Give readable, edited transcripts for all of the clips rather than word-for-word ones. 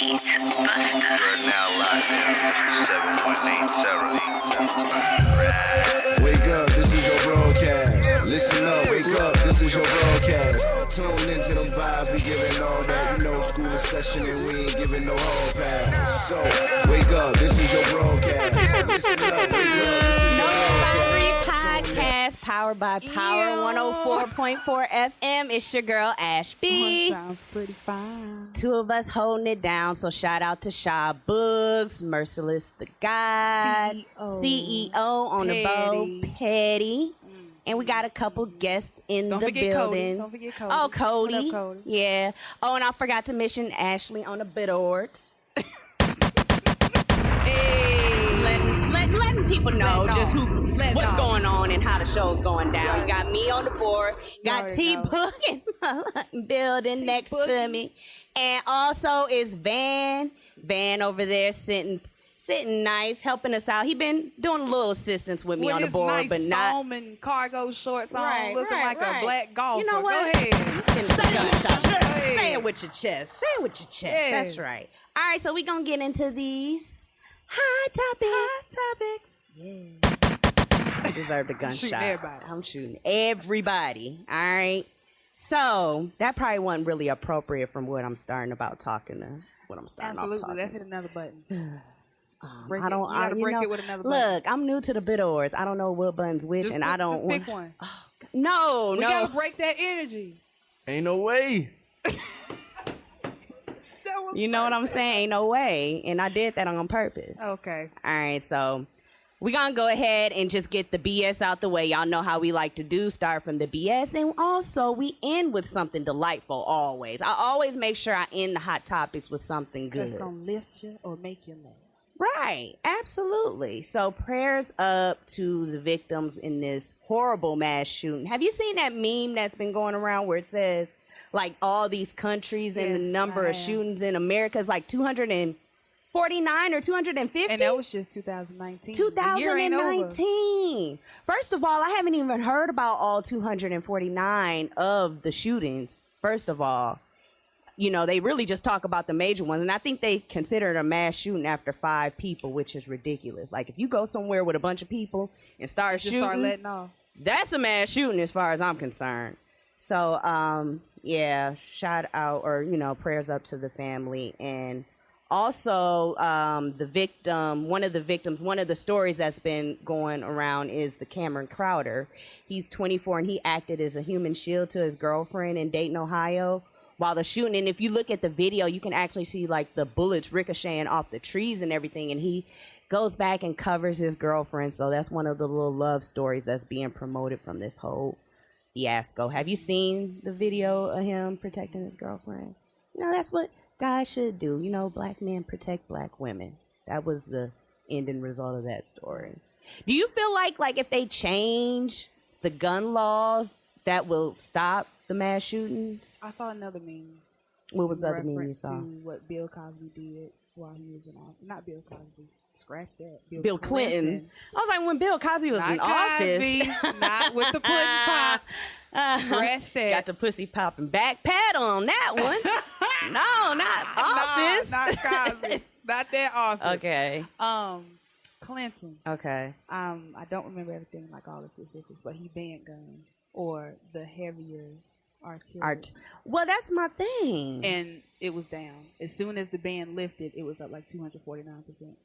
You're now live in 718 Wake up, this is your broadcast. Listen up, wake up, this is your broadcast. Tune into them vibes, we giving all that. You know, school in session and we ain't giving no hall pass. So, wake up, this is your broadcast. Listen up, wake up, this is your Noadvisory broadcast. Podcast powered by Power 104.4 FM. It's your girl, Ash B. Sounds pretty fine. Two of us holding it down. So shout out to Sha Boogs, Merciless the God, CEO on the boat, Petty. And we got a couple guests in the building. Don't forget Cody. Oh, Cody. What up, Cody? Yeah. Oh, and I forgot to mention Ashley on the boards. Letting people know just what's going on and how the show's going down. You got me on the board, got T-Book in the building next to me, and also is Van over there sitting nice, helping us out. He been doing a little assistance with me on the board, nice but not Salmon cargo shorts on, looking like a black golfer. You know what? Go ahead. Say it with your chest. Say it with your chest. Yeah. That's right. All right, so we're going to get into these hot topics. Yeah. I deserve a gunshot. I'm shooting everybody. All right. So that probably wasn't really appropriate from what I'm starting about talking to. What I'm starting off Absolutely. talking. Let's hit another button. I don't. You gotta break it with another button. Look, I'm new to the bidoors. I don't know what button's which, and I don't just want. pick one. No. We gotta break that energy. Ain't no way. You know what I'm saying? Ain't no way. And I did that on purpose. Okay. All right, so we're going to go ahead and just get the BS out the way. Y'all know how we like to do, start from the BS. And also, we end with something delightful always. I always make sure I end the hot topics with something good. That's going to lift you or make you laugh. Right, absolutely. So prayers up to the victims in this horrible mass shooting. Have you seen that meme that's been going around where it says, like, all these countries and the number of shootings in America is like 249 or 250? And that was just 2019. 2019. First of all, I haven't even heard about all 249 of the shootings, first of all. You know, they really just talk about the major ones. And I think they consider it a mass shooting after 5 people, which is ridiculous. Like, if you go somewhere with a bunch of people and start shooting, start letting off. That's a mass shooting as far as I'm concerned. So, yeah, shout out or, you know, prayers up to the family. And also the victim, one of the stories that's been going around is the Cameron Crowder. He's 24 and he acted as a human shield to his girlfriend in Dayton, Ohio. While the shooting, and if you look at the video, you can actually see like the bullets ricocheting off the trees and everything, and he goes back and covers his girlfriend. So that's one of the little love stories that's being promoted from this whole fiasco. Have you seen the video of him protecting his girlfriend? You know, that's what guys should do. You know, black men protect black women. That was the ending result of that story. Do you feel like if they change the gun laws, that will stop the mass shootings? I saw another meme. What was the other meme you saw? To what Bill Cosby did while he was in office. Not Bill Cosby. Scratch that. Bill Clinton. I was like, when Bill Cosby was in office. Not with the pudding pop. Scratch that. Got the pussy popping back paddle on that one. No, not office. Not Cosby. Not that office. Okay. Clinton. Okay. I don't remember everything, like all the specifics, but he banned guns or the heavier artillery. Well, that's my thing. And it was down. As soon as the ban lifted, it was up like 249%.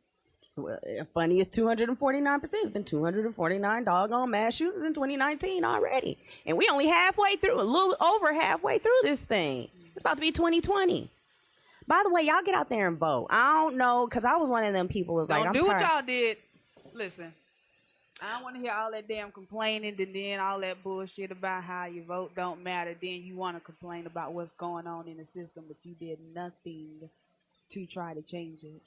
Well, funny is 249%. It's been 249 doggone mass shootings in 2019 already. And we only halfway through, a little over halfway through this thing. It's about to be 2020. By the way, y'all get out there and vote. I don't know, because I was one of them people who was like, don't do what y'all did. Listen, I don't want to hear all that damn complaining and then all that bullshit about how your vote don't matter. Then you want to complain about what's going on in the system, but you did nothing to try to change it.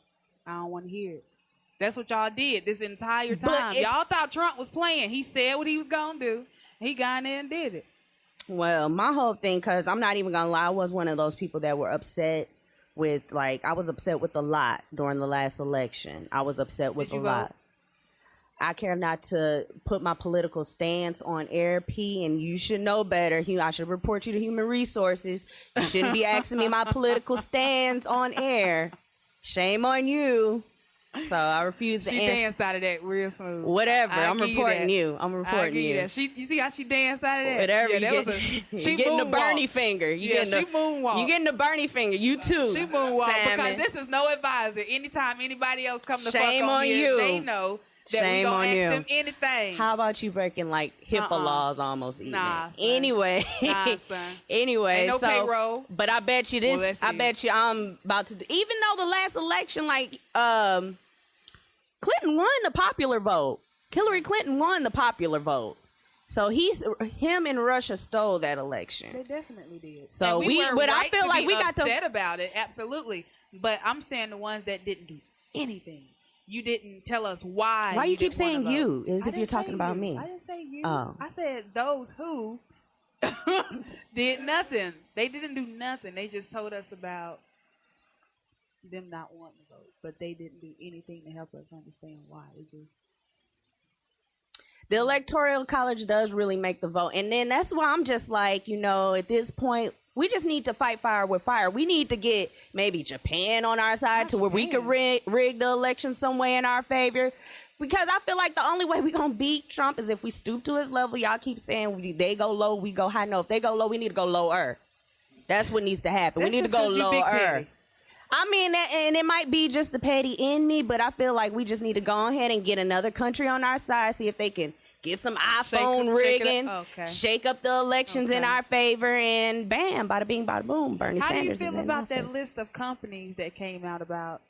I don't want to hear it. That's what y'all did this entire time. Y'all thought Trump was playing. He said what he was going to do. He got in there and did it. Well, my whole thing, because I'm not even going to lie, I was one of those people that were upset with, like, I was upset with a lot during the last election. I was upset with a lot. I care not to put my political stance on air, P, and you should know better. I should report you to Human Resources. You shouldn't be asking me my political stance on air. Shame on you. So I refuse to answer. She danced out of that real smooth. Whatever. I'm reporting you. I'm reporting you. You see how she danced out of that? Whatever. She getting the Bernie finger. She moonwalk. You getting the Bernie finger. You too. She moonwalk Salmon. because this is no advisor. Anytime anybody else come to Shame fuck on here, you. they know that Shame we gonna on ask you. them anything. How about you breaking like HIPAA laws almost even? Nah, son. Anyway. Nah, son. Anyway, Ain't no so payroll. but I bet you this. Well, I bet you I'm about to. Even though the last election, Clinton won the popular vote. Hillary Clinton won the popular vote. So him and Russia stole that election. They definitely did. So I feel like we got to upset about it. Absolutely. But I'm saying the ones that didn't do anything. You didn't tell us why. Why you keep didn't saying wanna you vote. as if you're talking about me? I didn't say you. Oh. I said those who did nothing. They didn't do nothing. They just told us about them not wanting to vote, but they didn't do anything to help us understand why. The Electoral College does really make the vote. And then that's why I'm just like, at this point, we just need to fight fire with fire. We need to get maybe Japan on our side to where we could rig the election some way in our favor. Because I feel like the only way we're going to beat Trump is if we stoop to his level. Y'all keep saying they go low, we go high. No, if they go low, we need to go lower. That's what needs to happen. We need to go lower. I mean, and it might be just the petty in me, but I feel like we just need to go ahead and get another country on our side, see if they can get some iPhone rigging, shake up the elections in our favor, and bam, bada bing, bada boom, Bernie Sanders. How do you feel about that list of companies that came out about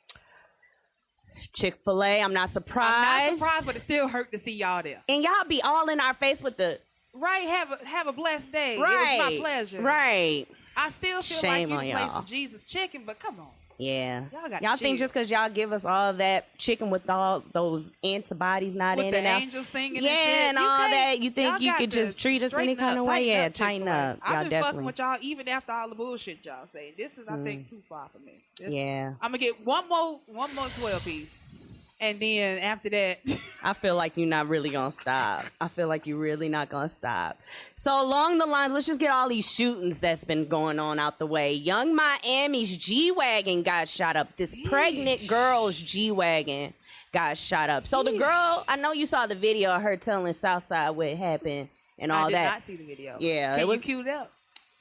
Chick-fil-A? I'm not surprised. I'm not surprised, but it still hurt to see y'all there. And y'all be all in our face with the... Right, have a blessed day. Right. It was my pleasure. Right. I still feel Shame like on you play y'all. some Jesus chicken, but come on. Yeah. Y'all think just because y'all give us all that chicken with all those antibodies not with in the and out. angels singing And all that, you think you could just treat us any kind of way? Yeah, tighten up. Y'all I've been definitely. fucking with y'all even after all the bullshit y'all say. This is, I think, too far for me. Yeah. I'm gonna get one more 12 piece, and then after that, I feel like you're not really gonna stop. I feel like you're really not gonna stop. So along the lines, let's just get all these shootings that's been going on out the way. Young Miami's G-Wagon got shot up. This pregnant girl's G-Wagon got shot up. So the girl, I know you saw the video of her telling Southside what happened and all I did that. not see the video. Yeah, Can it was you cue it up?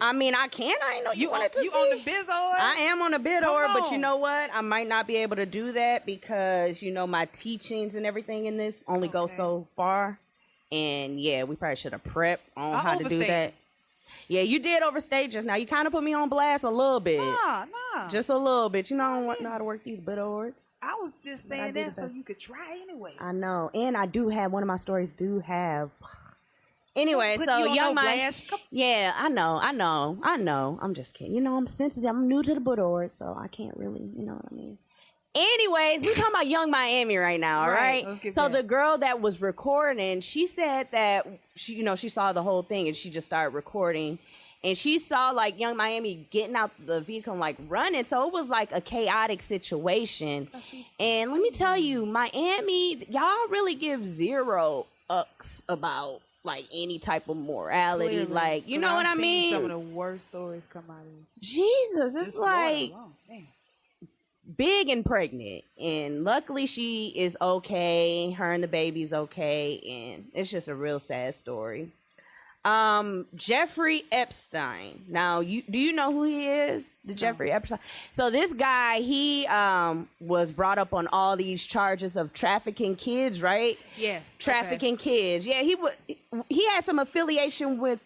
I mean, I can. I ain't know you wanted to see. You on the biz or? I am on a bid or, but you on. know what? I might not be able to do that because, my teachings and everything in this only go so far. And yeah, we probably should have prepped on how to do that. Yeah, you did overstay just now. You kind of put me on blast a little bit. Nah. Just a little bit. I don't know how to work these bid awards. I was just saying that so you could try anyway. I know. And I do have, one of my stories do have... Anyway, Put so you on Young no Mike, blast. yeah, I know. I'm just kidding. I'm sensitive. I'm new to the Buddha Award, so I can't really, you know what I mean. Anyways, we're talking about Young Miami right now, all right? So the girl that was recording, she said that she saw the whole thing and she just started recording, and she saw like Young Miami getting out the vehicle and like running. So it was like a chaotic situation. And let me tell you, Miami, y'all really give zero ucks about like any type of morality. Clearly. Like, you know what I mean? Some of the worst stories come out of it. Jesus, it's like Damn. big and pregnant. And luckily she is okay. Her and the baby's okay. And it's just a real sad story. Jeffrey Epstein. Now, do you know who he is? Jeffrey Epstein. So this guy, he was brought up on all these charges of trafficking kids, right? Yes. Trafficking kids. Yeah, he had some affiliation with,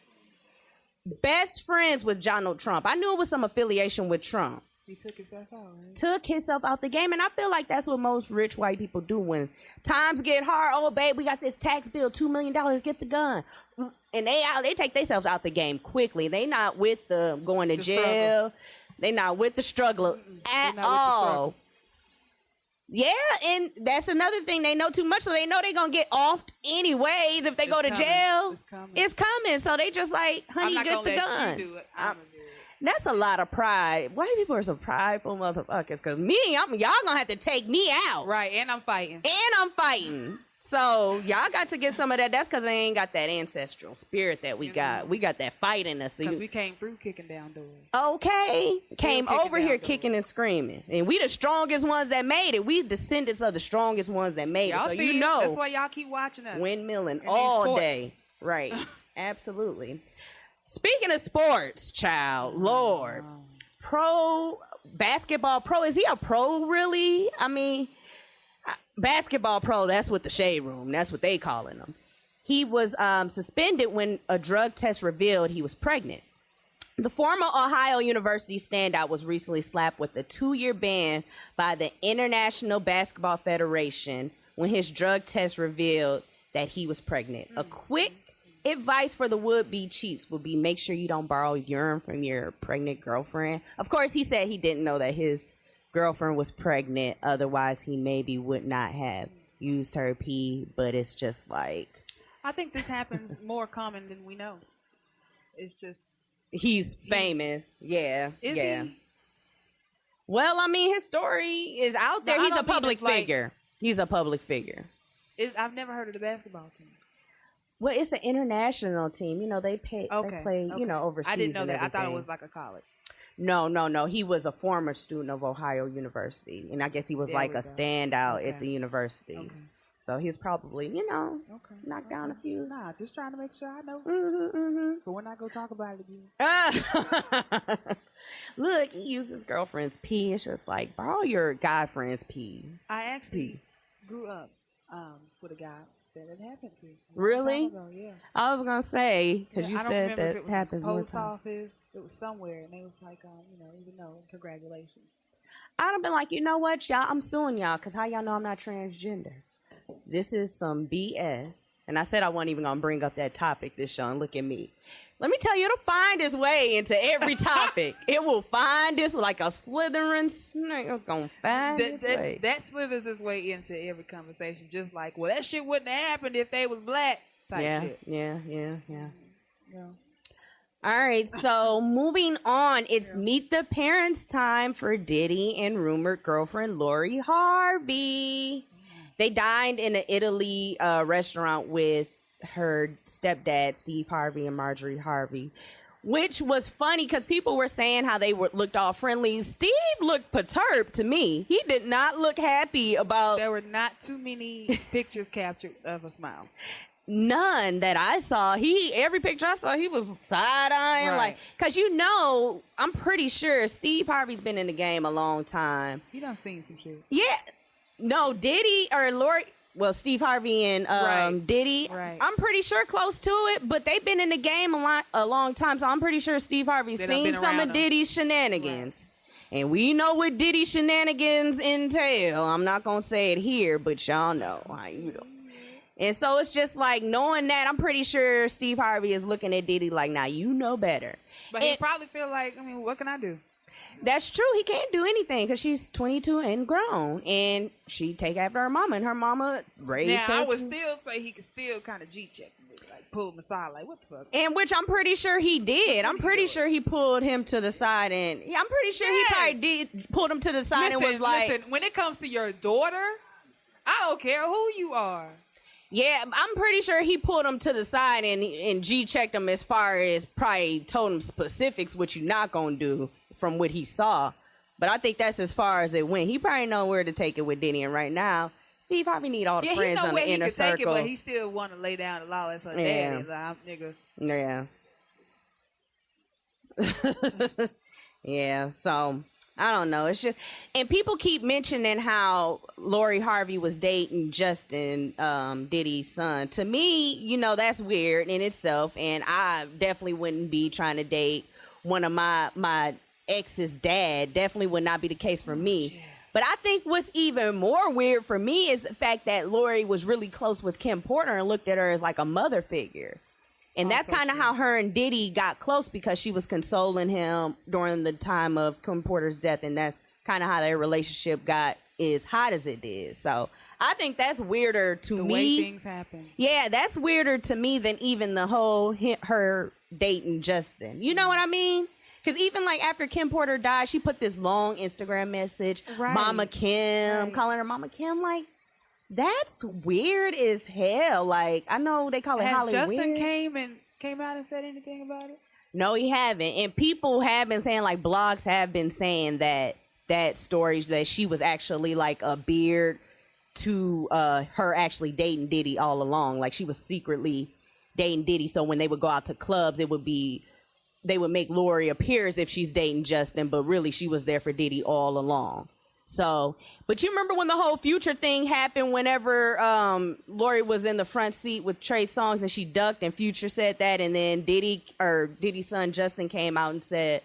best friends with Donald Trump. I knew it was some affiliation with Trump. He took himself out, right? Took himself out the game. And I feel like that's what most rich white people do when times get hard. Oh, babe, we got this tax bill, $2 million, get the gun. And they take themselves out the game quickly. They not with the going to jail. They not with the struggle at all. Yeah, and that's another thing. They know too much, so they know they're going to get off anyways if they go to jail. It's coming. So they just like, honey, get the gun. You do it. That's a lot of pride. White people are some prideful motherfuckers. Because y'all going to have to take me out. Right, and I'm fighting. So y'all got to get some of that. That's because they ain't got that ancestral spirit that we got. We got that fight in us. Because we came through kicking down doors. Okay. Came kicking over down here doors. kicking and screaming. And we the strongest ones that made it. We descendants of the strongest ones that made Y'all it. So see you it. know. That's why y'all keep watching us. Windmilling these all sports. day. Right. Absolutely. Speaking of sports, child, Lord. Pro basketball pro. Is he a pro really? I mean, basketball pro, that's what the shade room. That's what they calling him. He was suspended when a drug test revealed he was pregnant. The former Ohio University standout was recently slapped with a 2-year ban by the International Basketball Federation when his drug test revealed that he was pregnant. A quick advice for the would-be cheats would be make sure you don't borrow urine from your pregnant girlfriend. Of course, he said he didn't know that his girlfriend was pregnant. Otherwise, he maybe would not have used her pee. But it's just like... I think this happens more common than we know. It's just... He's famous. Yeah. Is yeah. he? Well, I mean, his story is out there. No, I He's a don't mean public it's like- figure. He's a public figure. I've never heard of the basketball team. Well, it's an international team. You know, they play, you know, overseas. I didn't know and that. I thought it everything. was like a college. No. He was a former student of Ohio University. And I guess he was There like we a go. standout Okay. at the university. Okay. So he's probably, you know, Okay. knocked down a few. Nah, just trying to make sure I know. But we're not going to talk about it again. Look, he used his girlfriend's pee. It's just like, borrow your guy friend's peas. I actually grew up with a guy that it happened to. Really? A long time ago, yeah. I was going to say, because you I don't said remember if that it was happened the one post time. office. It was somewhere, and they was like, even though, congratulations. I'd have been like, you know what, y'all? I'm suing y'all because how y'all know I'm not transgender? This is some BS. And I said I wasn't even going to bring up that topic this show, and look at me. Let me tell you, it'll find its way into every topic. It will find this like a slithering snake. It's going to find its way. That slithers its way into every conversation, just like, well, that shit wouldn't have happened if they was black type shit. Yeah. Yeah. All right, so moving on, it's Meet the Parents time for Diddy and rumored girlfriend Lori Harvey. They dined in an Italy restaurant with her stepdad, Steve Harvey, and Marjorie Harvey, which was funny because people were saying how they looked all friendly. Steve looked perturbed to me. He did not look happy about... There were not too many pictures captured of a smile. None that I saw. Every picture I saw, he was side-eyeing. Right. Like, because I'm pretty sure Steve Harvey's been in the game a long time. You done seen some shit. Yeah. No, Diddy or Lori... Well, Steve Harvey and Right. Diddy, Right. I'm pretty sure close to it, but they've been in the game a long time, so I'm pretty sure Steve Harvey's They done seen been some around of them. Diddy's shenanigans. Right. And we know what Diddy shenanigans entail. I'm not going to say it here, but y'all know how you know. And so it's just like, knowing that, I'm pretty sure Steve Harvey is looking at Diddy like, now you know better. But he probably feel like, what can I do? That's true. He can't do anything because she's 22 and grown, and she take after her mama, and her mama raised her. Now, I would still say he could still kind of G-check him, like pull him aside, like, what the fuck? And which I'm pretty sure he did. I'm pretty sure he pulled him to the side, and I'm pretty sure he probably did pulled him to the side and was like, listen, when it comes to your daughter, I don't care who you are. yeah, I'm pretty sure he pulled him to the side and G-checked him as far as probably told him specifics what you're not going to do from what he saw. But I think that's as far as it went. He probably know where to take it with Diddy, and right now, Steve Harvey need all the friends on the inner circle. Take it, but he still want to lay down the law as her daddy. Like, nigga. Yeah. Yeah, so I don't know. It's just, and people keep mentioning how Lori Harvey was dating Justin, Diddy's son. To me, that's weird in itself, and I definitely wouldn't be trying to date one of my ex's dad. Definitely would not be the case for me. But I think what's even more weird for me is the fact that Lori was really close with Kim Porter and looked at her as like a mother figure. And that's kind of how her and Diddy got close, because she was consoling him during the time of Kim Porter's death. And that's kind of how their relationship got as hot as it did. So I think that's weirder to the me. way things happen. Yeah, that's weirder to me than even the whole her dating Justin. You know what I mean? Because even like after Kim Porter died, she put this long Instagram message, Right. Mama Kim, Right. calling her Mama Kim. Like, That's weird as hell. Like, I know they call it Has Hollywood. Justin came out and said anything about it? No, he haven't. And people have been saying, like, blogs have been saying that story, that she was actually like a beard to her actually dating Diddy all along. Like, she was secretly dating Diddy. So when they would go out to clubs, they would make Lori appear as if she's dating Justin, but really she was there for Diddy all along. So, but you remember when the whole Future thing happened, whenever Lori was in the front seat with Trey Songz and she ducked and Future said that, and then Diddy's son Justin came out and said,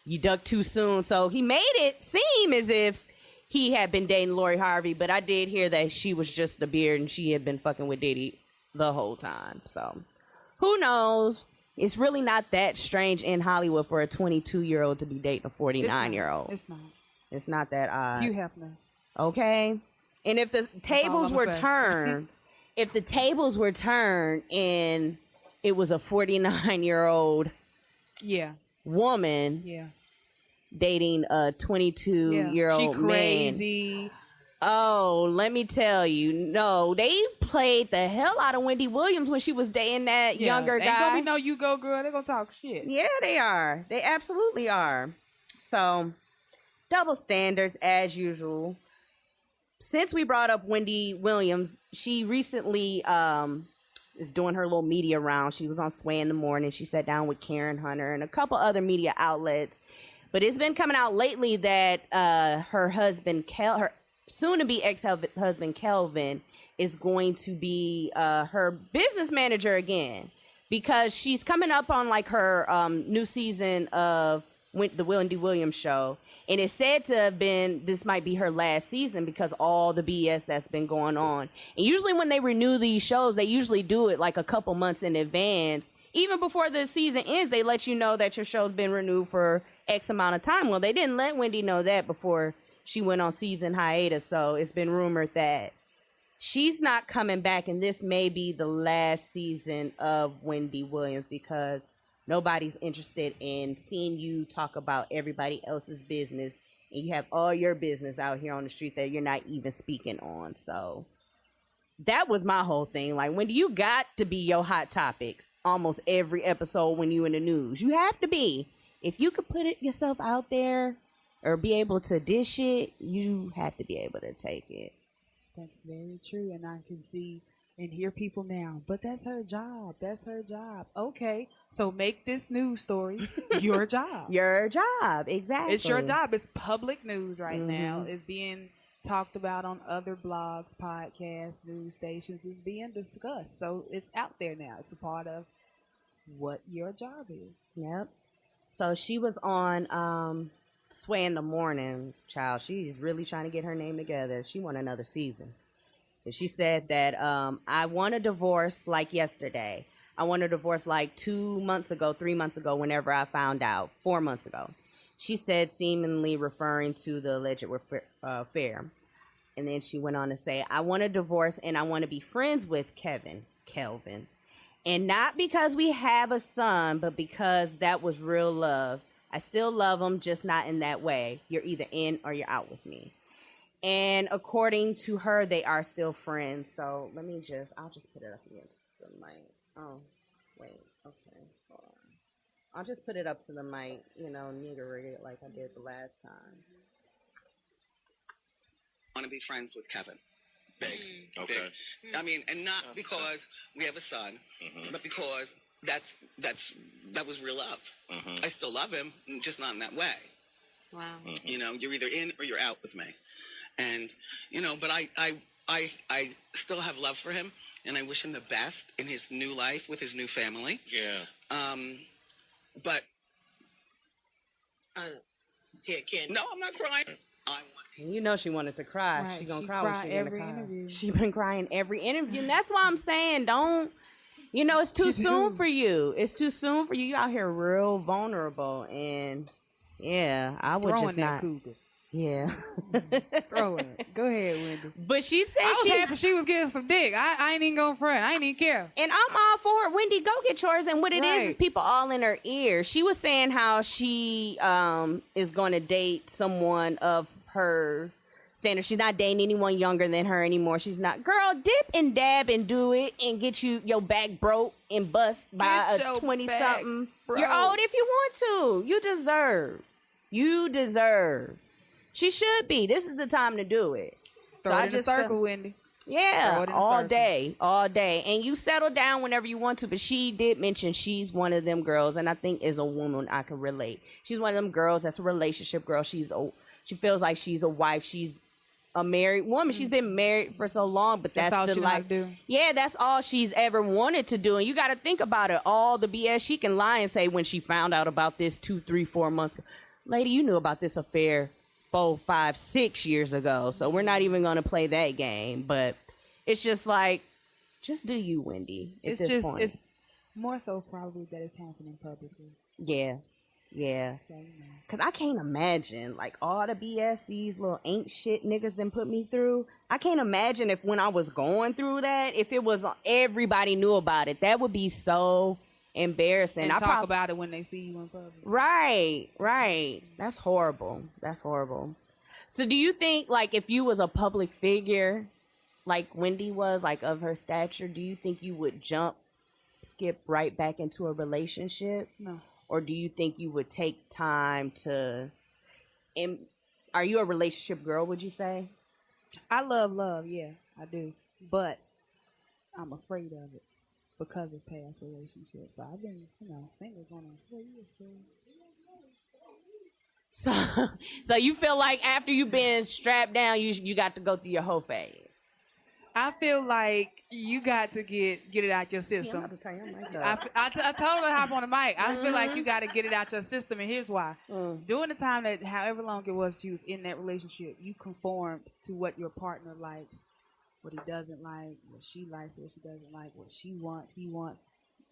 you ducked too soon. So he made it seem as if he had been dating Lori Harvey, but I did hear that she was just a beard and she had been fucking with Diddy the whole time. So who knows? It's really not that strange in Hollywood for a 22-year-old to be dating a 49-year-old. It's not. It's not that odd. You have no. Okay. And if the tables were turned, and it was a 49-year-old woman dating a 22-year-old she crazy. man. Oh, let me tell you. No, they played the hell out of Wendy Williams when she was dating that younger guy. Ain't gonna be no you go girl. They're gonna talk shit. Yeah, they are. They absolutely are. So, double standards as usual. Since we brought up Wendy Williams, she recently is doing her little media round. She was on Sway in the Morning. She sat down with Karen Hunter and a couple other media outlets. But it's been coming out lately that her husband, her soon-to-be ex-husband, Kelvin, is going to be her business manager again, because she's coming up on like her new season of the Wendy Williams show. And it's said to have been, this might be her last season because all the BS that's been going on. And usually when they renew these shows, they usually do it like a couple months in advance. Even before the season ends, they let you know that your show's been renewed for X amount of time. Well, they didn't let Wendy know that before she went on season hiatus. So it's been rumored that she's not coming back, and this may be the last season of Wendy Williams because nobody's interested in seeing you talk about everybody else's business, and you have all your business out here on the street that you're not even speaking on. So that was my whole thing. Like, Wendy, you got to be your hot topics almost every episode when you in the news. You have to be. If you could put it yourself out there or be able to dish it, you have to be able to take it. That's very true, and I can see and hear people now, but that's her job. That's her job. Okay, so make this news story your job. Your job, exactly. It's your job. It's public news right now. It's being talked about on other blogs, podcasts, news stations. It's being discussed. So it's out there now. It's a part of what your job is. Yep. So she was on Sway in the Morning, child. She's really trying to get her name together. She won another season. And she said that I want a divorce like yesterday. I want a divorce like 2 months ago, 3 months ago, whenever I found out, 4 months ago. She said, seemingly referring to the alleged affair. And then she went on to say, I want a divorce and I want to be friends with Kelvin. And not because we have a son, but because that was real love. I still love him, just not in that way. You're either in or you're out with me. And according to her, they are still friends. So I'll just put it up against the mic. Oh, wait. Okay. Hold on. I'll just put it up to the mic, nigga rig it like I did the last time. I want to be friends with Kevin. Big. Okay. Big. I mean, and not because we have a son, but because that was real love. I still love him, just not in that way. Wow. You're either in or you're out with me. And, but I still have love for him, and I wish him the best in his new life with his new family. Yeah. But Here, Ken. no, I'm not crying. You know she wanted to cry. Right. She gonna She cry when cry she every gonna cry. interview. She been crying every interview, and that's why I'm saying don't. It's too soon for you. It's too soon for you. You out here real vulnerable, and yeah, I would Throwing just that not. cougar. Yeah. Throwing it. Go ahead, Wendy. But she said I was happy she was getting some dick. I ain't even gonna front. I ain't even care. And I'm all for it. Wendy, go get yours. And what it is Right. people all in her ear. She was saying how she is going to date someone of her standard. She's not dating anyone younger than her anymore. She's not. Girl, dip and dab and do it and get your back broke and bust by Get a your 20-something. back broke. You're old if you want to. You deserve. She should be. This is the time to do it. Throw it in a circle, Wendy. Yeah, Throw it in a all circle. all day. And you settle down whenever you want to, but she did mention she's one of them girls, and I think as a woman I can relate. She's one of them girls that's a relationship girl. She feels like she's a wife. She's a married woman. She's been married for so long, but that's all the she know how to do. Yeah, that's all she's ever wanted to do. And you got to think about it. All the BS she can lie and say when she found out about this 2, 3, 4 months ago. Lady, you knew about this affair 4, 5, 6 years ago. So we're not even going to play that game. But it's just like, just do you, Wendy, at this point. It's more so probably that it's happening publicly. Yeah. Because I can't imagine, like, all the BS these little ain't shit niggas done put me through. I can't imagine if when I was going through that, if it was everybody knew about it. That would be so embarrassing. And talk about it when they see you in public. Right. That's horrible. So do you think, like, if you was a public figure, like Wendy was, like, of her stature, do you think you would skip right back into a relationship? No. Or do you think you would take time to... Are you a relationship girl, would you say? I love, yeah, I do. But I'm afraid of it because of past relationships. So I've been, single going on 4 years. So you feel like after you've been strapped down, you got to go through your whole phase? I feel like you got to get it out your system. I'm about to turn your mic up. I told her to hop on the mic. I feel like you got to get it out your system, and here's why. During the time that, however long it was you was in that relationship, you conformed to what your partner likes, what he doesn't like, what she likes, what she doesn't like, what she wants, he wants.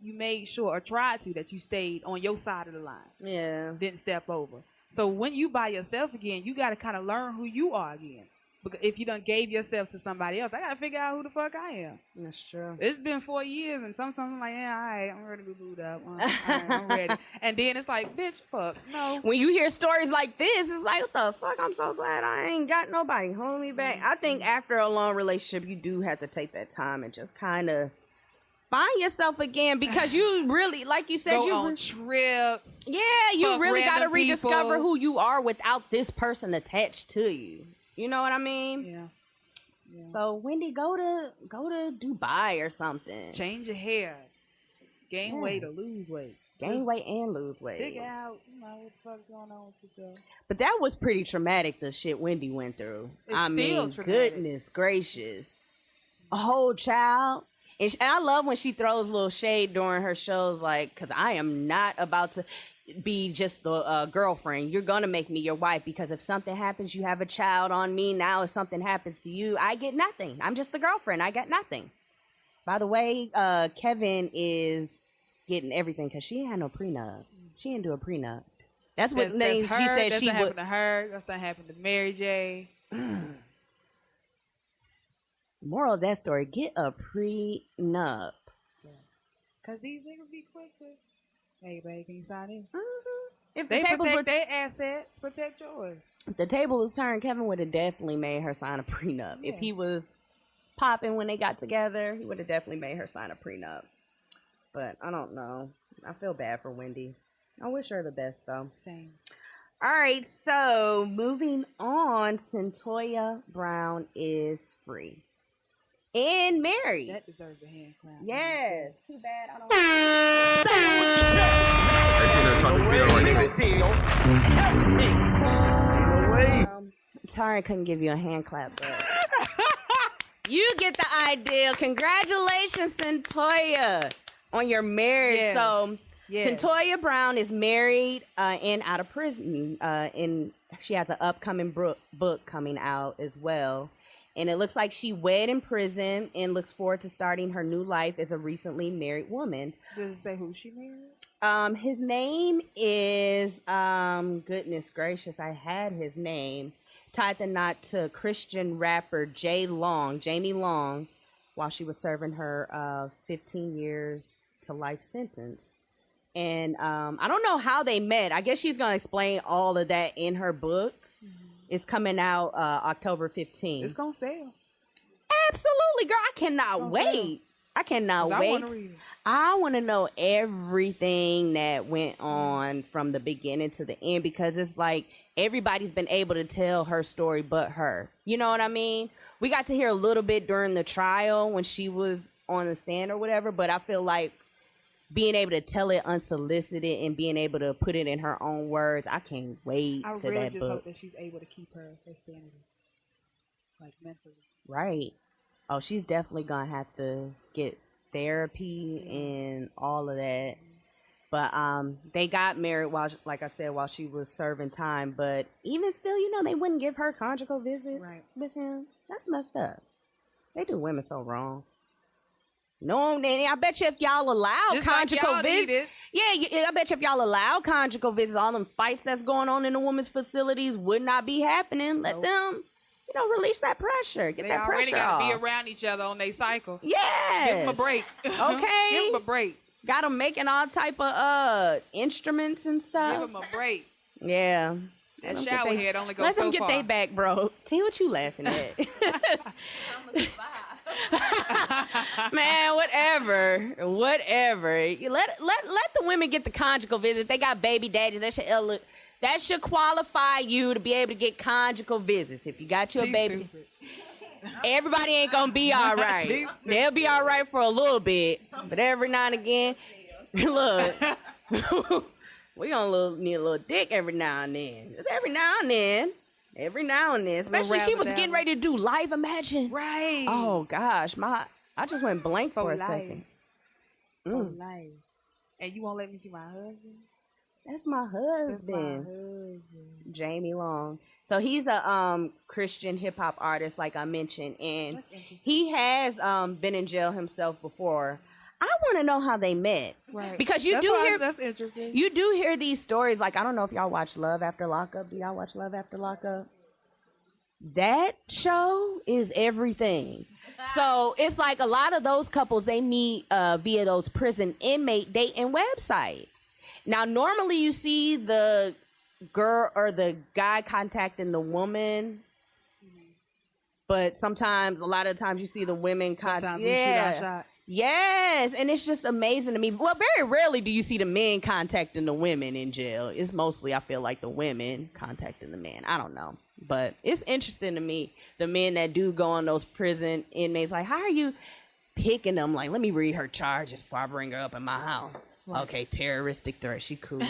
You made sure, or tried to, that you stayed on your side of the line. Yeah. Didn't step over. So when you by yourself again, you got to kind of learn who you are again. Because if you done gave yourself to somebody else, I got to figure out who the fuck I am. That's true. It's been 4 years, and sometimes I'm like, yeah, all right, I'm ready to be booed up. All right, I'm ready. And then it's like, bitch, fuck, no. When you hear stories like this, it's like, what the fuck? I'm so glad I ain't got nobody holding me back. I think after a long relationship, you do have to take that time and just kind of find yourself again, because you really, like you said, Go you on trips. Yeah, you fuck really got to random rediscover people. who you are without this person attached to you. You know what I mean? Yeah. So Wendy, go to Dubai or something. Change your hair. Gain weight or lose weight. Gain weight and lose weight. Figure out, what the fuck's going on with yourself. But that was pretty traumatic, the shit Wendy went through. It's still traumatic. Goodness gracious. A whole child. And I love when she throws a little shade during her shows, like, because I am not about to be just the girlfriend. You're going to make me your wife, because if something happens, you have a child on me. Now if something happens to you, I get nothing. I'm just the girlfriend. I got nothing. By the way, Kevin is getting everything because she ain't had no prenup. She didn't do a prenup. That's what she said she would. Happened to her. That's not happened to Mary J. Moral of that story, get a prenup. Because these niggas be quick to, hey, babe, can you sign in? If They the tables protect were their assets, protect yours. if the table was turned, Kevin would have definitely made her sign a prenup. Yeah. If he was popping when they got together, he would have definitely made her sign a prenup. But I don't know. I feel bad for Wendy. I wish her the best, though. Same. All right, so moving on, Centoya Brown is free and married. That deserves a hand clap. Yes. Too bad I don't. Sorry I couldn't give you a hand clap, but you get the idea. Congratulations, Centoya, on your marriage. Yes. So Yes. Centoya Brown is married and out of prison. And she has an upcoming book coming out as well. And it looks like she wed in prison and looks forward to starting her new life as a recently married woman. Does it say who she married? His name is, goodness gracious, I had his name. Tied the knot to Christian rapper Jamie Long, while she was serving her 15 years to life sentence. And I don't know how they met. I guess she's going to explain all of that in her book. It's coming out October 15th. It's gonna sell. Absolutely, girl. I cannot wait. I cannot 'Cause I wait. wanna read it. I want to know everything that went on from the beginning to the end, because it's like everybody's been able to tell her story but her. You know what I mean? We got to hear a little bit during the trial when she was on the stand or whatever, but I feel like being able to tell it unsolicited and being able to put it in her own words, I can't wait I to really that just book. hope that she's able to keep her sanity, like mentally. Right. Oh, she's definitely gonna have to get therapy and all of that. But they got married while, like I said, while she was serving time. But even still, you know, they wouldn't give her conjugal visits with him. That's messed up. They do women so wrong. No, Nanny, I bet you if y'all allow Just like conjugal y'all need visits, I bet you if y'all allow conjugal visits, all them fights that's going on in the women's facilities would not be happening. Let them, you know, release that pressure. Get They that already pressure got to off. be around each other on their cycle. Yes. Give them a break. Okay. Give them a break. Got them making all type of instruments and stuff. Give them a break. Yeah. That Let 'em get shower they- head only goes Let so them get far. they back, bro. See what you laughing at. Man, whatever. You let the women get the conjugal visit. They got baby daddies. That should qualify you to be able to get conjugal visits. If you got your baby, everybody ain't gonna be all right. They'll be all right for a little bit, but every now and again, look, we gonna need a little dick every now and then. Just every now and then. Especially she was getting ready to do live Imagine. Right. Oh gosh, I just went blank for a life. second. For life. And you won't let me see my husband? That's my husband. Jamie Long. So he's a Christian hip hop artist, like I mentioned, and he has been in jail himself before. I want to know how they met, Right. because That's interesting. you do hear these stories. Like, I don't know if y'all watch Love After Lockup. Do y'all watch Love After Lockup? That show is everything. So it's like a lot of those couples, they meet via those prison inmate dating websites. Now, normally you see the girl or the guy contacting the woman, but sometimes, a lot of times, you see the women contact. Sometimes we shoot our shot. Yes, and it's just amazing to me. Well, very rarely do you see the men contacting the women in jail. It's mostly, I feel like, the women contacting the men. I don't know. But it's interesting to me, the men that do go on those prison inmates, like, how are you picking them? Like, let me read her charges before I bring her up in my house. Right. Okay, terroristic threat. She cool.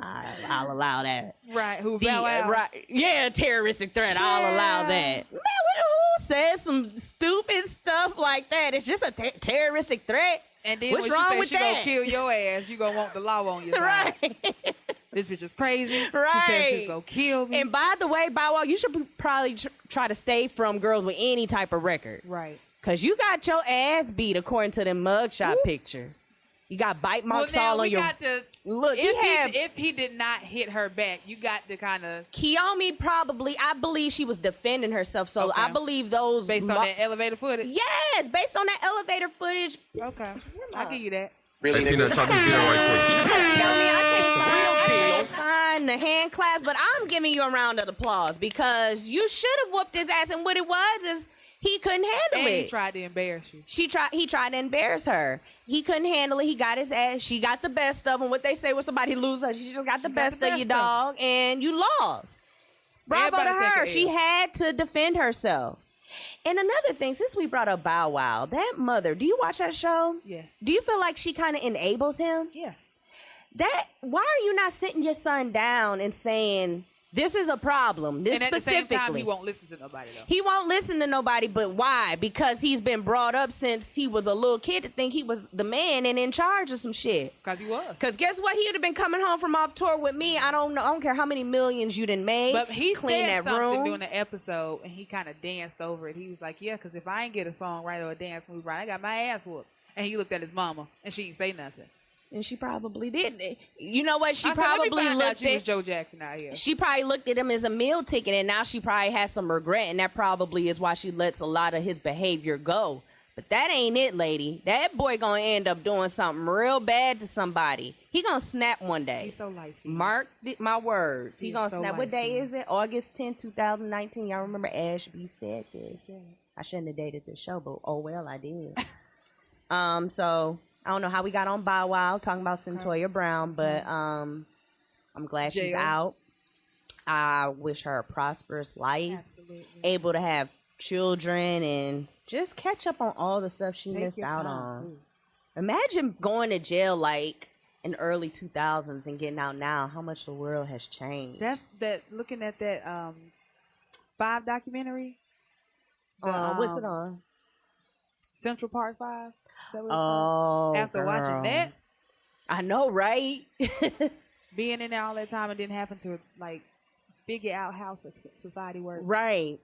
I'll allow that. Right. Right. Yeah, terroristic threat. I'll allow that. Man, who says some stupid stuff like that? It's just a terroristic threat. And then what's when wrong she with said she that? gonna kill your ass, you gonna want the law on your side. Right. This bitch is crazy. Right. She said she was gonna kill me. And by the way, Bow Wow, you should probably try to stay from girls with any type of record. Right. Because you got your ass beat according to them mugshot pictures. You got bite marks all on your... Look, if he did not hit her back, you got to kind of... Kiyomi probably, I believe she was defending herself, so Okay. I believe those... Based on that elevator footage? Yes, based on that elevator footage. Okay. I'll give you that. Really, nigga? I can't find the hand clap, but I'm giving you a round of applause because you should have whooped his ass, and what it was is he couldn't handle And it. he tried to embarrass you. He tried to embarrass her. He couldn't handle it. He got his ass. She got the best of him. What they say when somebody loses, she just got the best of you, dog, and you lost. Bravo Everybody to take her. a She L. had to defend herself. And another thing, since we brought up Bow Wow, that mother, do you watch that show? Yes. Do you feel like she kind of enables him? Yes. Why are you not sitting your son down and saying, this is a problem, this And at the specifically? same time, he won't listen to nobody, though. He won't listen to nobody, but why? Because he's been brought up since he was a little kid to think he was the man and in charge of some shit. Because he was. Because guess what? He would have been coming home from off tour with me. I don't care how many millions you done made. But he clean said that something room. during the episode, and he kind of danced over it. He was like, yeah, because if I ain't get a song right or a dance move right, I got my ass whooped. And he looked at his mama, and she didn't say nothing. And she probably did. You know what? She I said, let me probably find out looked you was at Joe Jackson out here. She probably looked at him as a meal ticket, and now she probably has some regret, and that probably is why she lets a lot of his behavior go But that ain't it, lady. That boy gonna end up doing something real bad to somebody. He gonna snap one day. He's so light-skinned. Mark my words. He He's gonna so snap. What day light-skinned. is it? August 10th, 2019. Y'all remember Ashby said this. I shouldn't have dated this show, but oh well, I did. So I don't know how we got on Bow Wow talking about Centoya Brown, but I'm glad she's Jail. out. I wish her a prosperous life, Absolutely. able to have children, and just catch up on all the stuff she Take missed your out time, on. too. Imagine going to jail like in early 2000s and getting out now. How much the world has changed. That's that. Looking at that 5 documentary. What's it on? Central Park 5. Is that what it's Oh, called? After girl. watching that, I know, right? being in there all that time, and didn't happen to like figure out how society works. Right.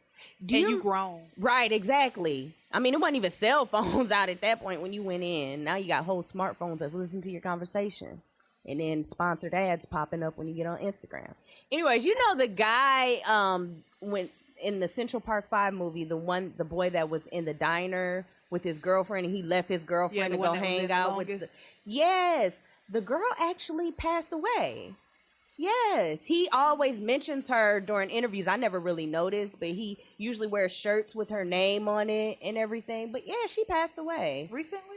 Do And you grown. Right, exactly. I mean, it wasn't even cell phones out at that point when you went in. Now you got whole smartphones that's listening to your conversation. And then sponsored ads popping up when you get on Instagram. Anyways, you know the guy when in the Central Park 5 movie, the boy that was in the diner with his girlfriend, and he left his girlfriend the to one go that was hang in the out with longest? Yes. The girl actually passed away. Yes, he always mentions her during interviews. I never really noticed, but he usually wears shirts with her name on it and everything. But yeah, she passed away. Recently?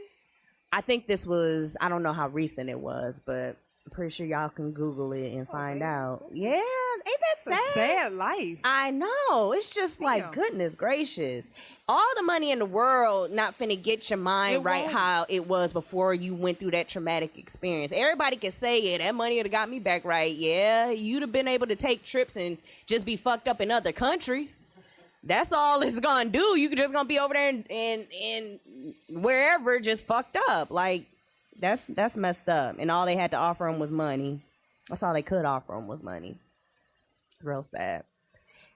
I think this was, I don't know how recent it was, but I'm pretty sure y'all can Google it and find out. Yeah, ain't that It's a sad? sad life. I know. It's just like, Damn. goodness gracious. All the money in the world not finna get your mind It right won't. how it was before you went through that traumatic experience. Everybody can say, yeah, that money would have got me back right. Yeah, you'd have been able to take trips and just be fucked up in other countries. That's all it's gonna do. You just gonna be over there and wherever just fucked up. Like, that's messed up. And all they had to offer him was money. That's all they could offer him was money. Real sad.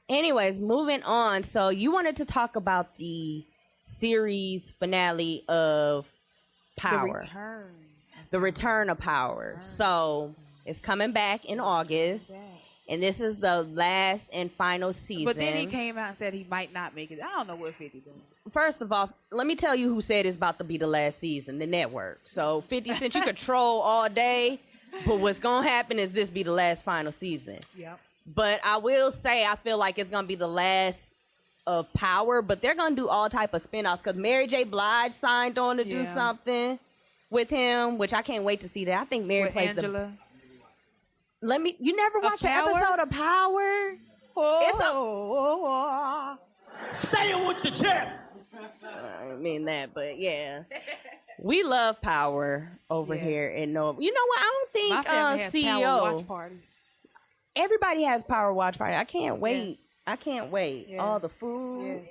Anyways, moving on. So you wanted to talk about the series finale of Power. The return of Power. So it's coming back in August. And this is the last and final season. But then he came out and said he might not make it. I don't know what 50 doing. First of all, let me tell you who said it's about to be the last season, the network. So 50 Cent, you could troll all day, but what's going to happen is this be the last final season. Yep. But I will say I feel like it's going to be the last of Power, but they're going to do all type of spinoffs because Mary J. Blige signed on to do Yeah. something with him, which I can't wait to see that. I think Mary With plays Angela. You never watched an Power? episode of Power? Say it with your chest. I didn't mean that, but yeah. We love Power over Yeah. here in Nore. You know what? I don't My think family has CEO. power watch parties. Everybody has Power Watch Party. I can't wait. Yes. I can't wait. Yeah. All the food. Yes.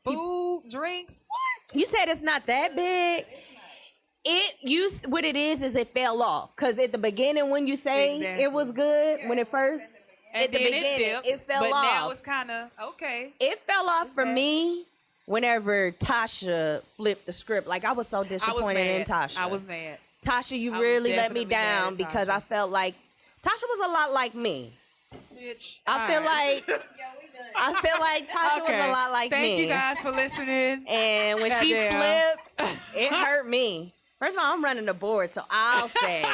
Food, drinks. What? You said it's not that big. What it is it fell off. Because at the beginning when you say Exactly. it was good, when it first, And at the then beginning, dipped, it fell but off. now it's kind of okay. It fell off for Okay. me whenever Tasha flipped the script. Like, I was so I was disappointed in mad. Tasha. I was mad. Tasha, you I was really let me definitely mad down at because Tasha. I felt like Tasha was a lot like me. Bitch. I feel like Tasha was a lot like me. Thank you guys for listening. And when she Goddamn. flipped, it hurt me. First of all, I'm running the board, so I'll say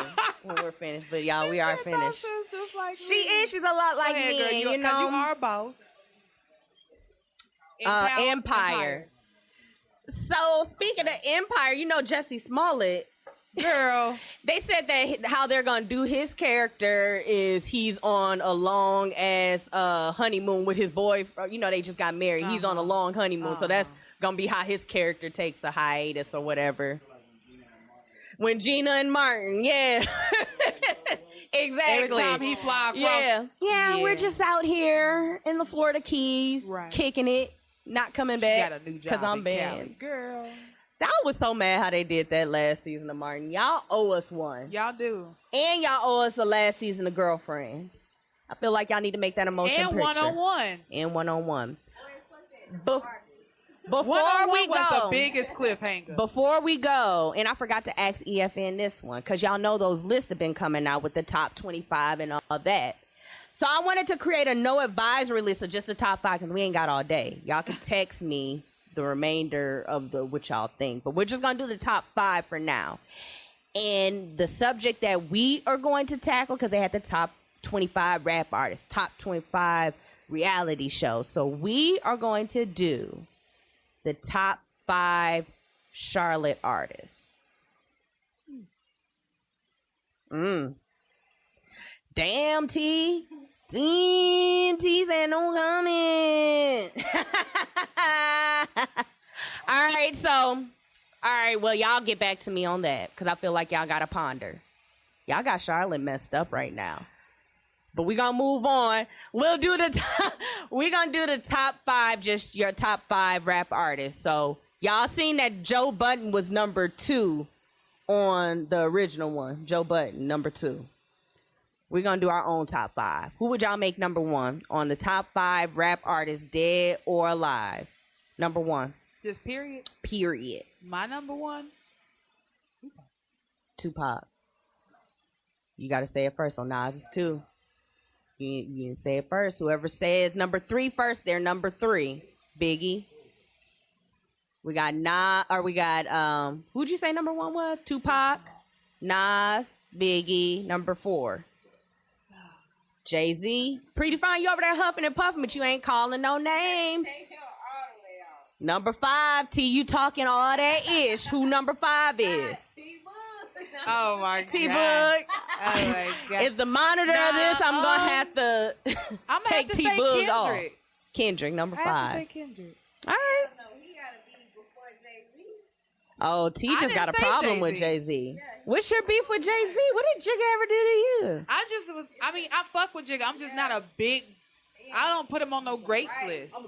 when we're finished. But y'all, we are finished. Tasha's just like She me. is. She's a lot like Go ahead, me. girl. And, You you know, you are a boss. Empire. So speaking of Empire, you know Jesse Smollett. Girl. They said that how they're gonna do his character is he's on a long ass honeymoon with his boy. You know, they just got married. He's on a long honeymoon, so that's gonna be how his character takes a hiatus or whatever. When Gina and Martin, yeah, exactly. Every time he fly across. Yeah, we're just out here in the Florida Keys, Right. kicking it, not coming She back got a new job because I'm in banned. Cali. Girl. I was so mad how they did that last season of Martin. Y'all owe us one. Y'all do. And y'all owe us the last season of Girlfriends. I feel like y'all need to make that a motion And picture. one-on-one. And one-on-one. Before One-on-one we was go, the biggest cliffhanger. before we go, and I forgot to ask EFN this one, because y'all know those lists have been coming out with the top 25 and all that. So I wanted to create a no advisory list of just the top 5, because we ain't got all day. Y'all can text me the remainder of the what y'all think. But we're just going to do the top 5 for now. And the subject that we are going to tackle, because they had the top 25 rap artists, top 25 reality shows. So we are going to do the top 5 Charlotte artists. Damn, T. Damn, T said no comment. All right, well, y'all get back to me on that, because I feel like y'all got to ponder. Y'all got Charlotte messed up right now. But we're going to move on. We're going to do the top 5, just your top 5 rap artists. So y'all seen that Joe Budden was number 2 on the original one. Joe Budden, number 2. We're going to do our own top 5. Who would y'all make number 1 on the top 5 rap artists, dead or alive? Number 1. Just period? Period. My number 1? Tupac. You got to say it first. So Nas is 2. You can say it first. Whoever says number 3 first, they're number 3. Biggie. We got who'd you say number 1 was? Tupac, Nas, Biggie, number 4. Jay-Z. P.Phyne, you over there huffing and puffing, but you ain't calling no names. Number 5, T, you talking all that ish. Who number 5 is? Oh my God. T-Boog. Oh my God. Is the monitor of this? I'm going to have to take T-Boog off. Kendrick, number 5. I have to say Kendrick. All right. Oh, T just got a problem with Jay-Z. What's your beef with Jay-Z? What did Jigga ever do to you? I fuck with Jigga. I'm just not a big, I don't put him on no greats list. For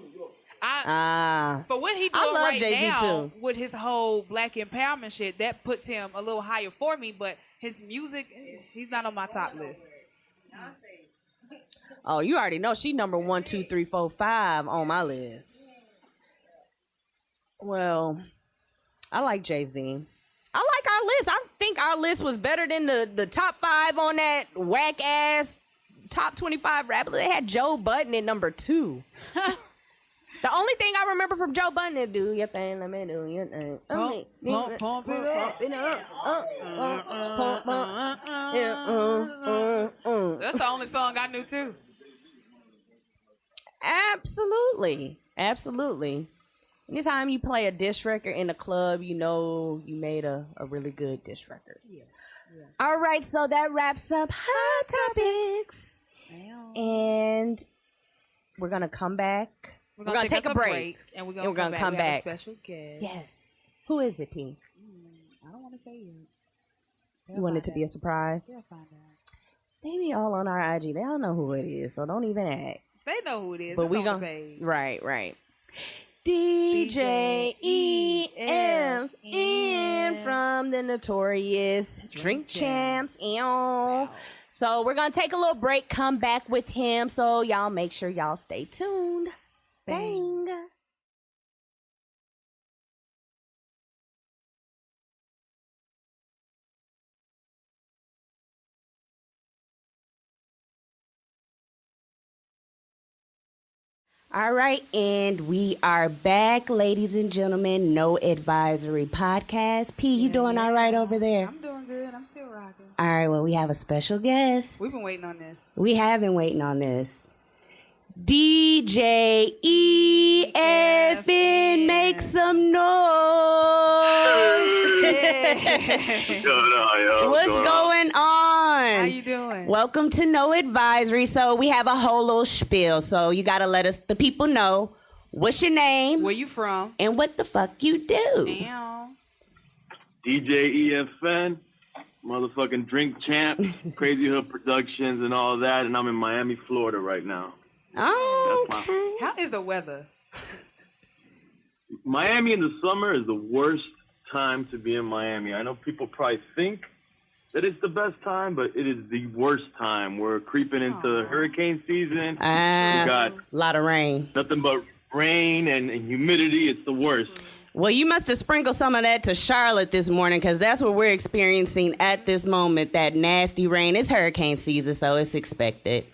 what he doing right Jay-Z now too. with his whole black empowerment shit, that puts him a little higher for me, but his music, he's not on my top list. Oh, you already know she number 1, 2, 3, 4, 5 on my list. Well, I like Jay-Z. I like our list. I think our list was better than the top 5 on that whack ass top 25 rap. They had Joe Budden at number 2. The only thing I remember from Joe Budden is do your thing, let me do your thing. Pump it up. That's the only song I knew too. Absolutely. Anytime you play a diss record in a club, you know you made a really good diss record. Yeah. All right, so that wraps up Hot Topics. And we're going to come back. We're going to take a break. And we're going to come back. We have a special guest. Yes. Who is it, P? I don't want to say it. You want it to be a surprise? They'll find out. They be all on our IG. They don't know who it is, so don't even act. They know who it is. But we going to... Right. DJ EFN from the notorious Drinkchamps. So we're going to take a little break, come back with him. So y'all make sure y'all stay tuned. Bang. All right, and we are back, ladies and gentlemen. Noadvisory Podcast. P, you doing all right over there? I'm doing good. I'm still rocking. All right, well, we have a special guest. We've been waiting on this. We have been waiting on this. DJ EFN, make some noise. What's going on? How you doing? Welcome to Noadvisory. So we have a whole little spiel. So you got to let the people know what's your name, where you from, and what the fuck you do. Damn. DJ EFN, motherfucking Drink Champ, Crazy Hood Productions, and all that. And I'm in Miami, Florida right now. Oh, okay. How is the weather? Miami in the summer is the worst time to be in Miami. I know people probably think that it's the best time, but it is the worst time. We're creeping into hurricane season. We got a lot of rain. Nothing but rain and humidity. It's the worst. Well, you must have sprinkled some of that to Charlotte this morning, because that's what we're experiencing at this moment, that nasty rain. It's hurricane season, so it's expected.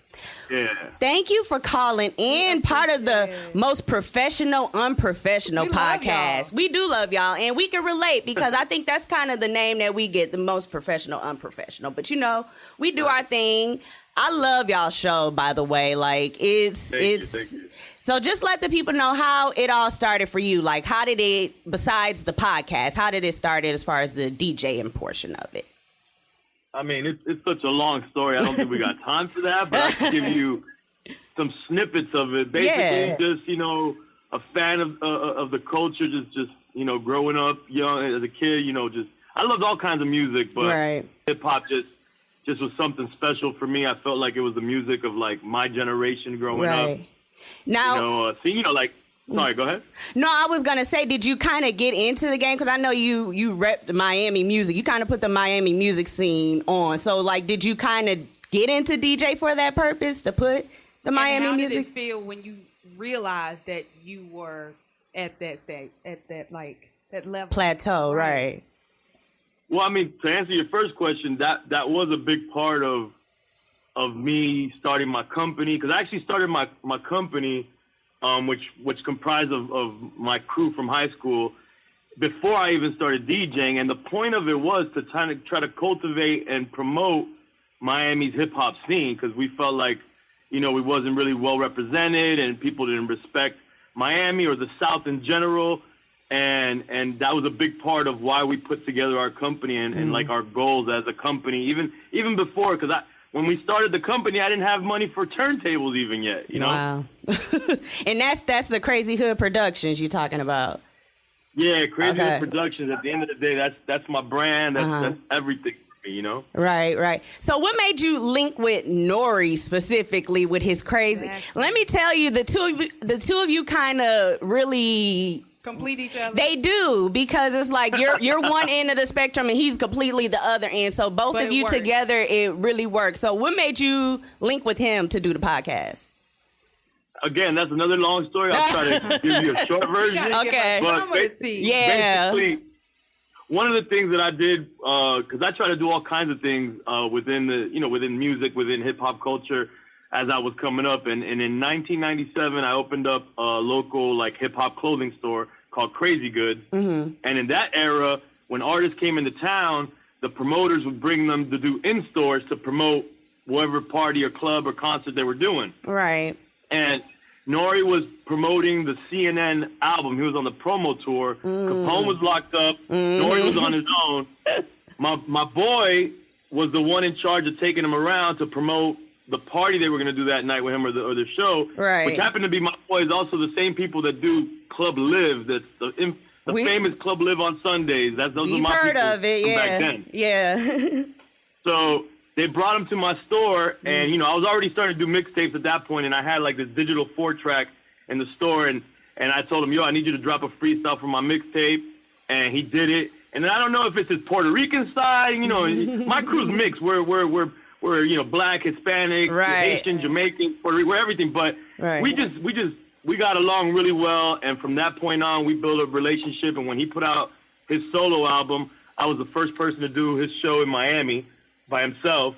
Yeah. Thank you for calling in, part of the most professional, unprofessional We love podcast. y'all. We do love y'all, and we can relate because I think that's kind of the name that we get, the most professional, unprofessional. But you know, we do our thing. I love y'all's show, by the way. Like it's Thank you. so just let the people know how it all started for you. Like, how did it, besides the podcast, how did it start as far as the DJing portion of it? I mean, it's such a long story. I don't think we got time for that, but I can give you some snippets of it. Basically, just, you know, a fan of the culture, just you know, growing up young as a kid, you know, just I loved all kinds of music, but hip hop just was something special for me. I felt like it was the music of like my generation growing up. Now, you know, like. Sorry, go ahead. No, I was going to say, did you kind of get into the game? Because I know you rep the Miami music. You kind of put the Miami music scene on. So, like, did you kind of get into DJ for that purpose, to put the Miami how music? Did it feel when you realized that you were at that stage, at that, like, that level? Plateau, right. Well, I mean, to answer your first question, that was a big part of me starting my company. Because I actually started my company, which comprised of my crew from high school, before I even started DJing. And the point of it was to try to cultivate and promote Miami's hip hop scene, because we felt like, you know, we wasn't really well represented and people didn't respect Miami or the South in general. And that was a big part of why we put together our company and like our goals as a company, even before, because when we started the company, I didn't have money for turntables even yet, you know? Wow. And that's the Crazy Hood Productions you're talking about. Yeah, Crazy Hood Productions. At the end of the day, that's my brand. That's everything for me, you know? Right. So what made you link with Nore specifically with his crazy? Exactly. Let me tell you, the two of you kind of really Complete each other. They do, because it's like you're one end of the spectrum and he's completely the other end. So both of you together, it really works. So what made you link with him to do the podcast? Again, that's another long story. I'll try to give you a short version. Okay. But basically, one of the things that I did, because I try to do all kinds of things within music, within hip hop culture, as I was coming up. And in 1997, I opened up a local like hip hop clothing store called Crazy Goods. Mm-hmm. And in that era, when artists came into town, the promoters would bring them to do in-stores to promote whatever party or club or concert they were doing. Right. And Nore was promoting the CNN album. He was on the promo tour. Capone was locked up. Nore was on his own. My boy was the one in charge of taking him around to promote the party they were going to do that night with him, or the show, right? Which happened to be my boys, also the same people that do Club Live. That's the famous Club Live on Sundays. Those are my heard people of it, from yeah, back then. Yeah. So they brought him to my store, and you know I was already starting to do mixtapes at that point, and I had like this digital 4-track in the store, and I told him, yo, I need you to drop a freestyle for my mixtape, and he did it. And then I don't know if it's his Puerto Rican side, you know, my crew's mixed. We're you know, Black, Hispanic, Haitian, Jamaican, Puerto Rican, we're everything. But we got along really well, and from that point on, we built a relationship. And when he put out his solo album, I was the first person to do his show in Miami by himself.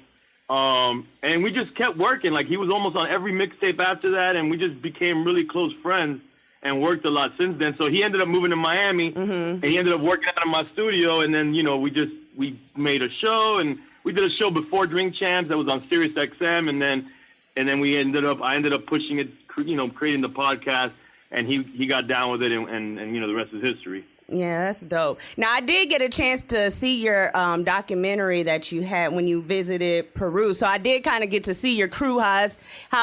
And we just kept working. Like, he was almost on every mixtape after that, and we just became really close friends and worked a lot since then. So he ended up moving to Miami, and he ended up working out of my studio. And then, you know, we made a show, and we did a show before Drinkchamps that was on Sirius XM, and then I ended up pushing it, you know, creating the podcast, and he got down with it, and you know, the rest is history. Yeah, that's dope. Now, I did get a chance to see your documentary that you had when you visited Peru. So I did kind of get to see your crew, how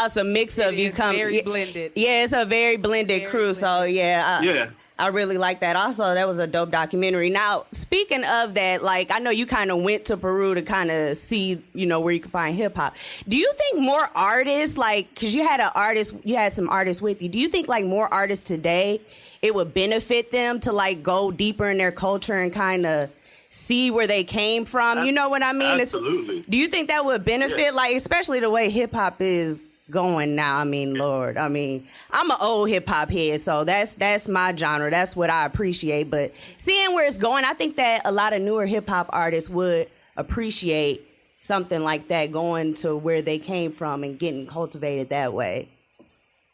it's a mix of you come. Very blended. Yeah, it's a very blended crew. Blended. So yeah. I really like that. Also, that was a dope documentary. Now, speaking of that, like, I know you kind of went to Peru to kind of see, you know, where you can find hip hop. Do you think more artists, like, because you had some artists with you, do you think like more artists today, it would benefit them to like go deeper in their culture and kind of see where they came from? You know what I mean? Absolutely. Do you think that would benefit, like, especially the way hip hop is going now? I mean, Lord, I mean, I'm an old hip hop head, so that's my genre. That's what I appreciate. But seeing where it's going, I think that a lot of newer hip hop artists would appreciate something like that, going to where they came from and getting cultivated that way?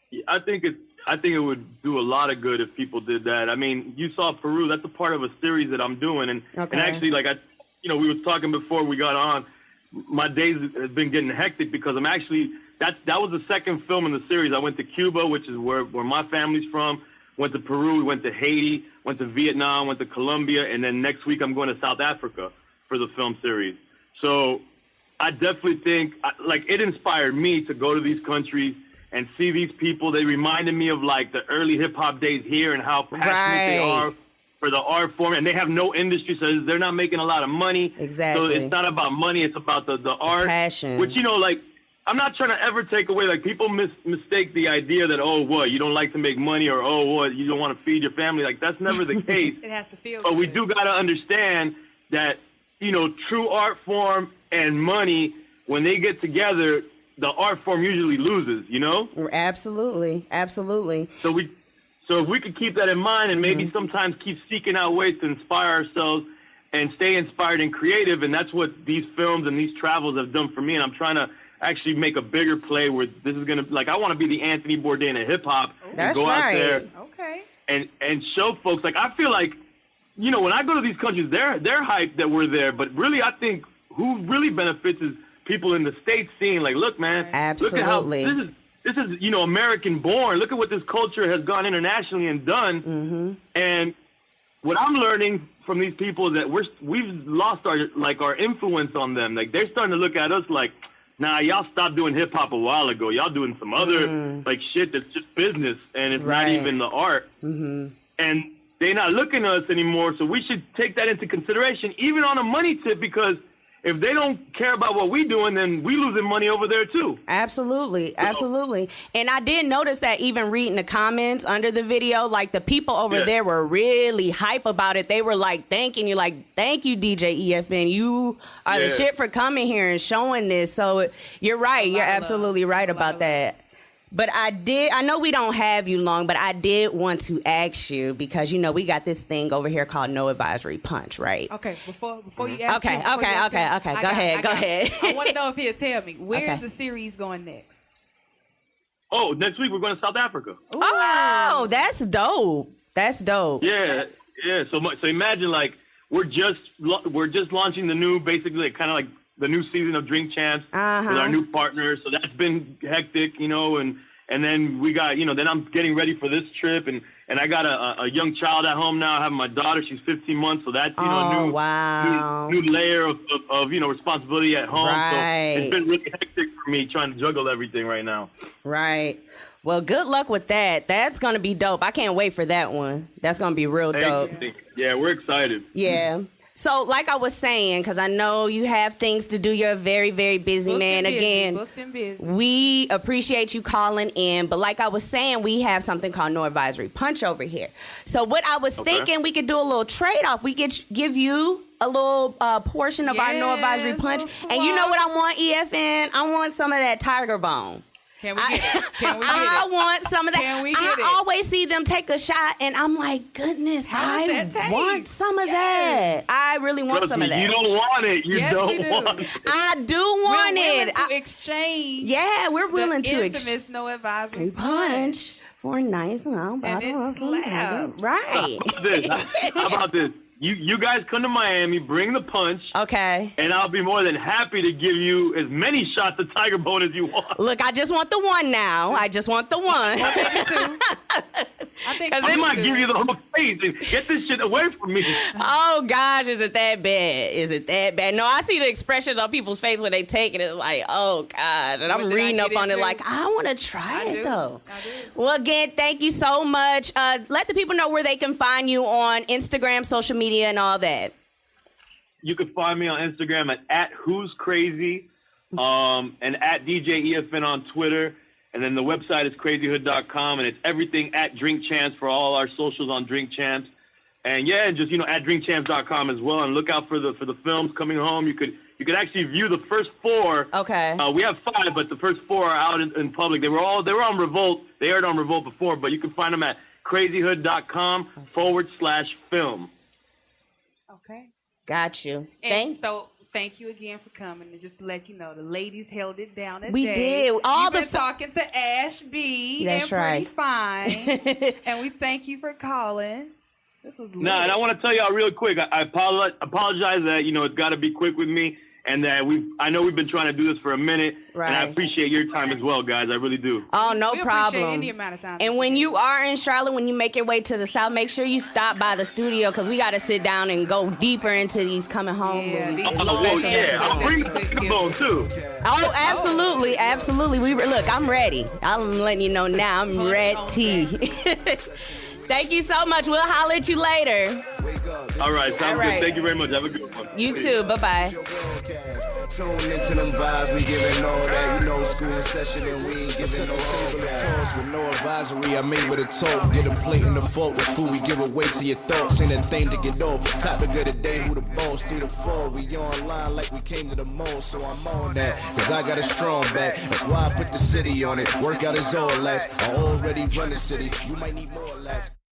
Yeah, I think it would do a lot of good if people did that. I mean, you saw Peru. That's a part of a series that I'm doing, and actually, like we were talking before we got on. My days have been getting hectic because I'm actually that was the second film in the series. I went to Cuba, which is where my family's from. Went to Peru, went to Haiti, went to Vietnam, went to Colombia, and then next week I'm going to South Africa for the film series. So I definitely think, like, it inspired me to go to these countries and see these people. They reminded me of, like, the early hip-hop days here and how passionate they are for the art form. And they have no industry, so they're not making a lot of money. Exactly. So it's not about money. It's about the art. Passion. Which, like, I'm not trying to ever take away, like, people mistake the idea that, oh, what, you don't like to make money, or, oh, what, you don't want to feed your family. Like, that's never the case. It has to feel But good. we do got to understand that, true art form and money, when they get together, the art form usually loses, Absolutely. Absolutely. So if we could keep that in mind and maybe sometimes keep seeking out ways to inspire ourselves and stay inspired and creative, and that's what these films and these travels have done for me, and I'm trying to actually make a bigger play where this is going to, like, I want to be the Anthony Bourdain of hip-hop and go out there and show folks. Like, I feel like, when I go to these countries, they're hyped that we're there, but really I think who really benefits is people in the States seeing, like, look, man, Absolutely. look at how this is American born. Look at what this culture has gone internationally and done. Mm-hmm. And what I'm learning from these people is that we've lost our influence on them. Like, they're starting to look at us like, nah, y'all stopped doing hip hop a while ago. Y'all doing some other like shit that's just business and it's not even the art. Mm-hmm. And they're not looking at us anymore. So we should take that into consideration, even on a money tip, because if they don't care about what we doing, then we losing money over there too. Absolutely. Absolutely. And I did notice that even reading the comments under the video, like, the people over there were really hype about it. They were like thanking you, like, thank you, DJ EFN. You are the shit for coming here and showing this. So you're right. You're absolutely right about that. But I know we don't have you long, but I did want to ask you, because, we got this thing over here called Noadvisory Punch, right? Okay, before you ask Okay. Go ahead. I want to know if he'll tell me, where's the series going next? Oh, next week we're going to South Africa. Ooh. Oh, that's dope. That's dope. Yeah. So imagine, like, we're just launching the new, basically, like, kind of like the new season of Drink Champs with our new partners. So that's been hectic, and then we got, then I'm getting ready for this trip, and I got a young child at home now. I have my daughter; she's 15 months, so that's a new layer of responsibility at home. Right. So it's been really hectic for me trying to juggle everything right now. Right. Well, good luck with that. That's gonna be dope. I can't wait for that one. That's gonna be real dope. Yeah, we're excited. Yeah. So, like I was saying, because I know you have things to do, you're a very, very busy man. Again, we appreciate you calling in. But like I was saying, we have something called Noadvisory Punch over here. So what I was thinking, we could do a little trade-off. We could give you a little portion of our Noadvisory Punch. And you know what I want, EFN? I want some of that tiger bone. Can we get it? I want some of that. Can we get it? I always see them take a shot, and I'm like, goodness, I want some of that. I really want some of that. You don't want it. You don't want it. I do want it. To exchange. Yeah, we're willing to infamous Noadvisory punch for a nice bottle of slaps. Right. How about this? You guys come to Miami, bring the punch. Okay. And I'll be more than happy to give you as many shots of Tiger Bone as you want. Look, I just want the one now. I just want the one. I might give you the whole face and get this shit away from me. Oh, gosh, is it that bad? Is it that bad? No, I see the expressions on people's face when they take it. It's like, oh, gosh. And I'm reading up on it like, I want to try it, though. Well, again, thank you so much. Let the people know where they can find you on Instagram, social media, and all that. You can find me on Instagram at Who's Crazy, and at DJ EFN on Twitter. And then the website is crazyhood.com, and it's everything at Drink Champs for all our socials on Drink Champs. And yeah, just at drinkchamps.com as well. And look out for the films coming home. You could actually view the first 4. Okay. We have 5, but the first 4 are out in public. They were on Revolt. They aired on Revolt before, but you can find them at crazyhood.com/film. Okay. Got you. And so thank you again for coming. And just to let you know, the ladies held it down today. We did. All You've the been talking to Ash B That's and Pretty right. Fine. And we thank you for calling. This was lit. Nah, and I want to tell y'all real quick. I apologize that it's got to be quick with me, and that I know we've been trying to do this for a minute, Right. and I appreciate your time as well, guys. I really do. Oh, no We problem. appreciate any amount of time. And when you are in Charlotte, when you make your way to the South, make sure you stop by the studio because we got to sit down and go deeper into these coming home movies. I'll bring the phone too. Oh, absolutely, absolutely. Look, I'm ready. I'm letting you know now. I'm ready. Thank you so much. We'll holler at you later. All right, sounds All right. good. Thank you very much. Have a good one. You too. Bye-bye. Tune into them vibes, we giving all that. School in session and we ain't giving no table of course. With no advisory, I'm able to talk. Get a plate in the fork, the food we give away to your thoughts. Ain't a thing to get off. Topic of the day, who the boss, 3 to 4. We online like we came to the mall, so I'm on that. Cause I got a strong back, that's why I put the city on it. Workout is all last. I already run the city, you might need more laps.